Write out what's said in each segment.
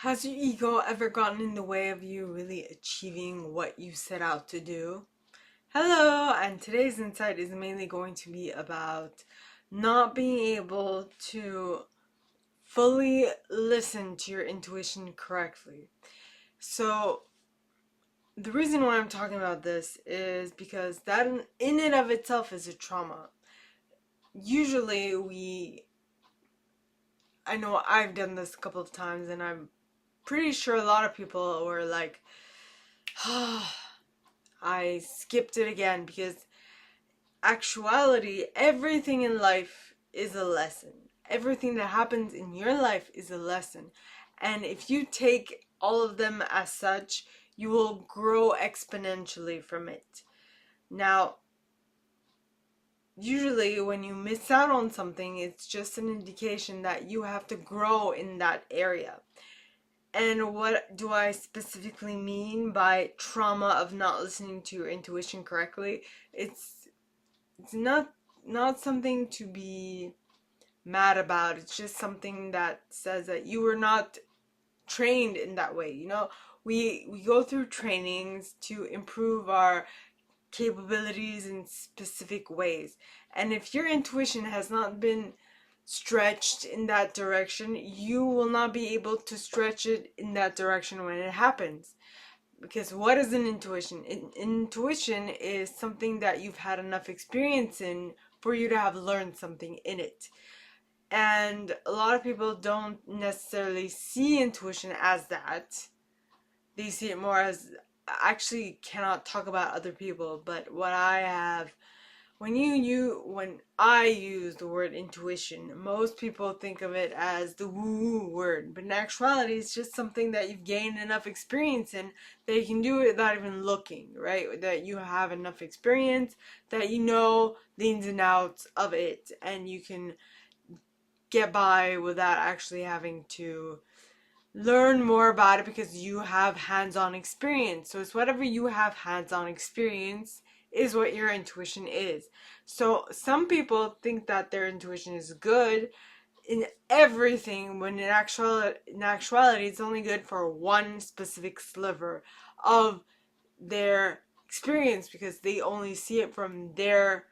Has your ego ever gotten in the way of you really achieving what you set out to do? Hello, and today's insight is mainly going to be about not being able to fully listen to your intuition correctly. So, the reason why I'm talking about this is because that in and of itself is a trauma. Usually, I know I've done this a couple of times, and I'm pretty sure a lot of people were like, I skipped it again because actuality, everything in life is a lesson. Everything that happens in your life is a lesson. And if you take all of them as such, you will grow exponentially from it. Now, usually when you miss out on something, it's just an indication that you have to grow in that area. And what do I specifically mean by trauma of not listening to your intuition correctly? It's not something to be mad about. It's just something that says that you were not trained in that way. We go through trainings to improve our capabilities in specific ways. And if your intuition has not been stretched in that direction, you will not be able to stretch it in that direction when it happens. Because what is an intuition? Intuition is something that you've had enough experience in for you to have learned something in it. And a lot of people don't necessarily see intuition as that. They see it more as, I actually cannot talk about other people, but what I have, when I use the word intuition, most people think of it as the woo-woo word, but in actuality it's just something that you've gained enough experience in that you can do it without even looking, right? That you have enough experience that you know the ins and outs of it, and you can get by without actually having to learn more about it because you have hands-on experience. So it's whatever you have hands-on experience is what your intuition is. So some people think that their intuition is good in everything when in actuality it's only good for one specific sliver of their experience because they only see it from their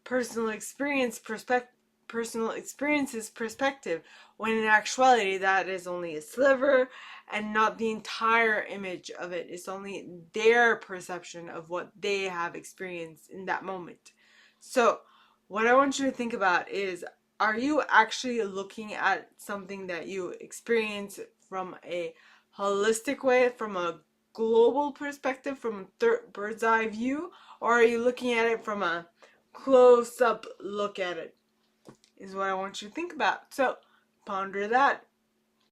personal experience perspective personal experiences perspective, when in actuality that is only a sliver and not the entire image of it. It's only their perception of what they have experienced in that moment. So what I want you to think about is, are you actually looking at something that you experience from a holistic way, from a global perspective, from a bird's eye view, or are you looking at it from a close up look at it? Is what I want you to think about. So ponder that.